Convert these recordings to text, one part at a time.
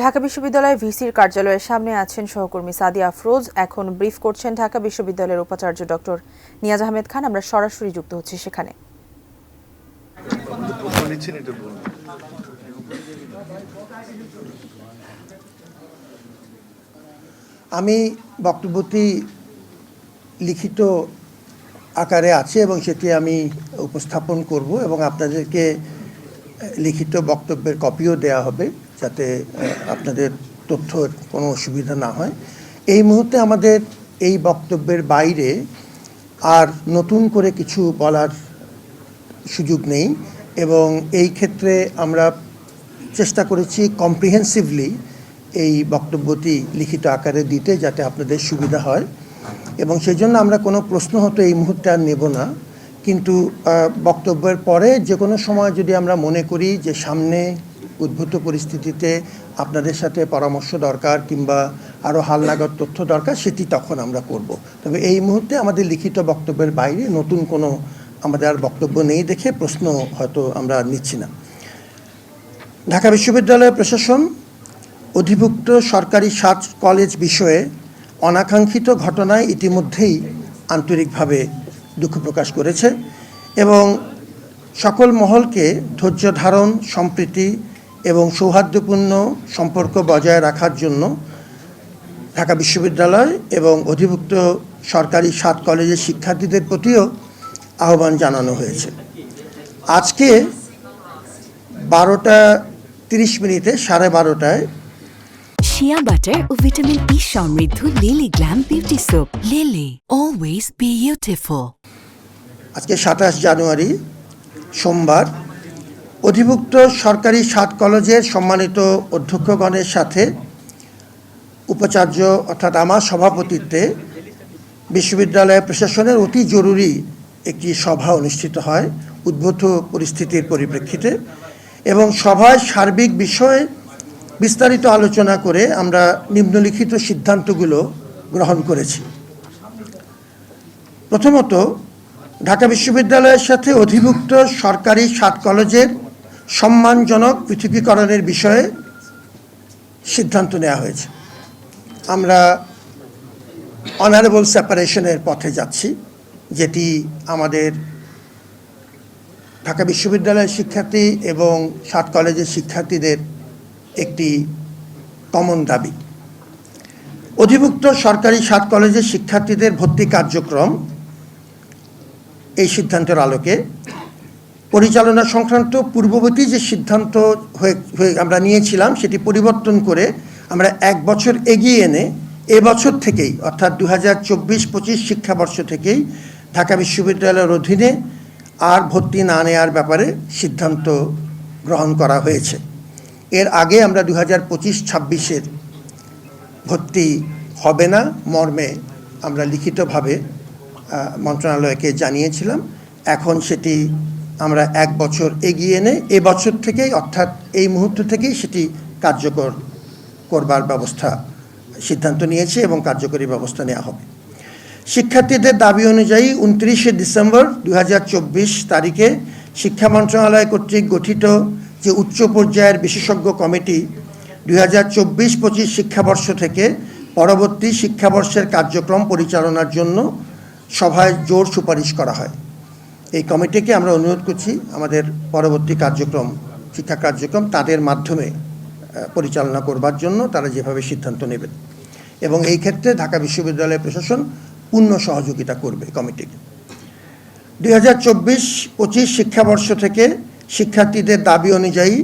ঢাকা বিশ্ববিদ্যালয় ভিসির কার্যালয়ের সামনে আছেন সহকর্মী সাদিয়া আফরোজ। এখন ব্রিফ করছেন ঢাকা বিশ্ববিদ্যালয়ের উপাচার্য ডক্টর নিয়াজ আহমেদ খান। আমরা সরাসরি যুক্ত হচ্ছি সেখানে। আমি বক্তব্যটি লিখিত আকারে আছে এবং সেটি আমি উপস্থাপন করব এবং আপনাদেরকে লিখিত বক্তব্যের কপিও দেয়া হবে যাতে আপনাদের তথ্যের কোনো অসুবিধা না হয়। এই মুহূর্তে আমাদের এই বক্তব্যের বাইরে আর নতুন করে কিছু বলার সুযোগ নেই এবং এই ক্ষেত্রে আমরা চেষ্টা করেছি কম্প্রিহেন্সিভলি এই বক্তব্যটি লিখিত আকারে দিতে যাতে আপনাদের সুবিধা হয় এবং সেই জন্য আমরা কোনো প্রশ্ন হয়তো এই মুহূর্তে আর নেব না, কিন্তু বক্তব্যের পরে যে কোনো সময় যদি আমরা মনে করি যে সামনে উদ্ভূত পরিস্থিতিতে আপনাদের সাথে পরামর্শ দরকার কিংবা আরও হালনাগাদ তথ্য দরকার সেটি তখন আমরা করব। তবে এই মুহূর্তে আমাদের লিখিত বক্তব্যের বাইরে নতুন কোনো আমাদের আর বক্তব্য নেই দেখে প্রশ্ন হয়তো আমরা নিচ্ছি না। ঢাকা বিশ্ববিদ্যালয় প্রশাসন অধিভুক্ত সরকারি 7 কলেজ বিষয়ে অনাকাঙ্ক্ষিত ঘটনায় ইতিমধ্যেই আন্তরিকভাবে দুঃখ প্রকাশ করেছে এবং সকল মহলকে ধৈর্য ধারণ, সম্প্রীতি এবং সৌহার্দ্যপূর্ণ সম্পর্ক বজায় রাখার জন্য ঢাকা বিশ্ববিদ্যালয় এবং অধিভুক্ত সরকারি 7 কলেজের শিক্ষার্থীদের প্রতিও আহ্বান জানানো হয়েছে। আজকে 12:30 12:30 শিয়া বাটার ও ভিটামিন ই সমৃদ্ধ lily glam beauty soap. Lily, always beautiful. আজকে 27 জানুয়ারি সোমবার অধিভুক্ত সরকারি 7 কলেজের সম্মানিত অধ্যক্ষগণের সাথে উপাচার্য অর্থাৎ আমার সভাপতিত্বে বিশ্ববিদ্যালয় প্রশাসনের অতি জরুরি একটি সভা অনুষ্ঠিত হয় উদ্ভূত পরিস্থিতির পরিপ্রেক্ষিতে এবং সভায় সার্বিক বিষয়ে বিস্তারিত আলোচনা করে আমরা নিম্নলিখিত সিদ্ধান্তগুলো গ্রহণ করেছি। প্রথমত, ঢাকা বিশ্ববিদ্যালয়ের সাথে অধিভুক্ত সরকারি 7 কলেজের সম্মানজনক পৃথকীকরণের বিষয়ে সিদ্ধান্ত নেওয়া হয়েছে। আমরা অনারেবল সেপারেশনের পথে যাচ্ছি, যেটি আমাদের ঢাকা বিশ্ববিদ্যালয়ের শিক্ষার্থী এবং 7 কলেজের শিক্ষার্থীদের একটি কমন দাবি। অধিভুক্ত সরকারি 7 কলেজের শিক্ষার্থীদের ভর্তি কার্যক্রম এই সিদ্ধান্তের আলোকে পরিচালনা সংক্রান্ত পূর্ববর্তী যে সিদ্ধান্ত আমরা নিয়েছিলাম সেটি পরিবর্তন করে আমরা 1 বছর এগিয়ে এনে এবছর থেকেই অর্থাৎ 2024-25 শিক্ষাবর্ষ থেকেই ঢাকা বিশ্ববিদ্যালয়ের অধীনে আর ভর্তি না নেওয়ার ব্যাপারে সিদ্ধান্ত গ্রহণ করা হয়েছে। এর আগে আমরা 2025-26 ভর্তি হবে না মর্মে আমরা লিখিতভাবে মন্ত্রণালয়কে জানিয়েছিলাম। এখন সেটি আমরা 1 বছর এগিয়ে এনে এবছর থেকেই অর্থাৎ এই মুহূর্ত থেকেই সেটি কার্যকর করবার ব্যবস্থা সিদ্ধান্ত নিয়েছে এবং কার্যকরী ব্যবস্থা নেওয়া হবে। শিক্ষার্থীদের দাবি অনুযায়ী 29 ডিসেম্বর 2024 তারিখে শিক্ষা মন্ত্রণালয় কর্তৃক গঠিত যে উচ্চ পর্যায়ের বিশেষজ্ঞ কমিটি 2024-25 শিক্ষাবর্ষ থেকে পরবর্তী শিক্ষাবর্ষের কার্যক্রম পরিচালনার জন্য সভায় জোর সুপারিশ করা হয়। এই কমিটিকে আমরা অনুরোধ করছি আমাদের পরবর্তী কার্যক্রম শিক্ষা কার্যক্রম তাদের মাধ্যমে পরিচালনা করবার জন্য তারা যেভাবে সিদ্ধান্ত নেবেন এবং এই ক্ষেত্রে ঢাকা বিশ্ববিদ্যালয় প্রশাসন পূর্ণ সহযোগিতা করবে কমিটিকে। 2024-25 শিক্ষাবর্ষ থেকে শিক্ষার্থীদের দাবি অনুযায়ী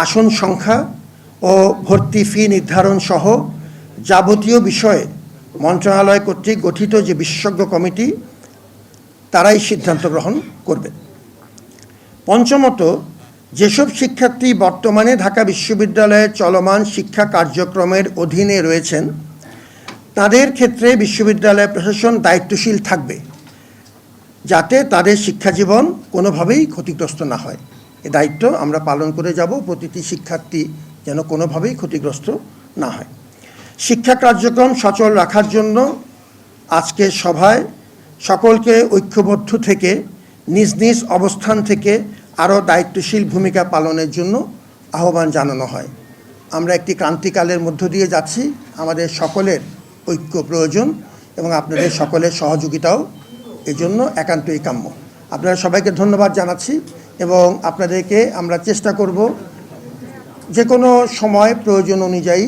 আসন সংখ্যা ও ভর্তি ফি নির্ধারণ সহ যাবতীয় বিষয়ে মন্ত্রণালয় কর্তৃক গঠিত যে বিশেষজ্ঞ কমিটি তারাই সিদ্ধান্ত গ্রহণ করবে। পঞ্চমত, যেসব শিক্ষার্থী বর্তমানে ঢাকা বিশ্ববিদ্যালয়ের চলমান শিক্ষা কার্যক্রমের অধীনে রয়েছেন তাদের ক্ষেত্রে বিশ্ববিদ্যালয় প্রশাসন দায়িত্বশীল থাকবে যাতে তাদের শিক্ষাজীবন কোনোভাবেই ক্ষতিগ্রস্ত না হয়। এ দায়িত্ব আমরা পালন করে যাব, প্রতিটি শিক্ষার্থী যেন কোনোভাবেই ক্ষতিগ্রস্ত না হয়। শিক্ষা কার্যক্রম সচল রাখার জন্য আজকের সভায় সকলকে ঐক্যবদ্ধ থেকে নিজ নিজ অবস্থান থেকে আরও দায়িত্বশীল ভূমিকা পালনের জন্য আহ্বান জানানো হয়। আমরা একটি ক্রান্তিকালের মধ্য দিয়ে যাচ্ছি। আমাদের সকলের ঐক্য প্রয়োজন এবং আপনাদের সকলের সহযোগিতাও এজন্য একান্তই কাম্য। আপনারা সবাইকে ধন্যবাদ জানাচ্ছি এবং আপনাদেরকে আমরা চেষ্টা করব যে কোনো সময় প্রয়োজন অনুযায়ী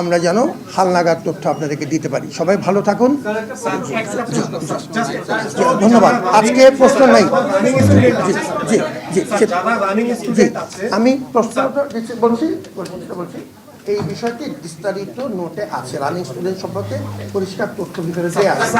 আমরা যেন হালনাগাদ তথ্য আপনাদেরকে দিতে পারি। সবাই ভালো থাকুন। ধন্যবাদ। আজকে প্রশ্ন নাই। আমি প্রশ্নটা বলছি এই বিষয়টি বিস্তারিত নোটে আছে, রানিং স্টুডেন্ট সম্পর্কে পরিষ্কার তথ্য ভিতরে দেওয়া আছে।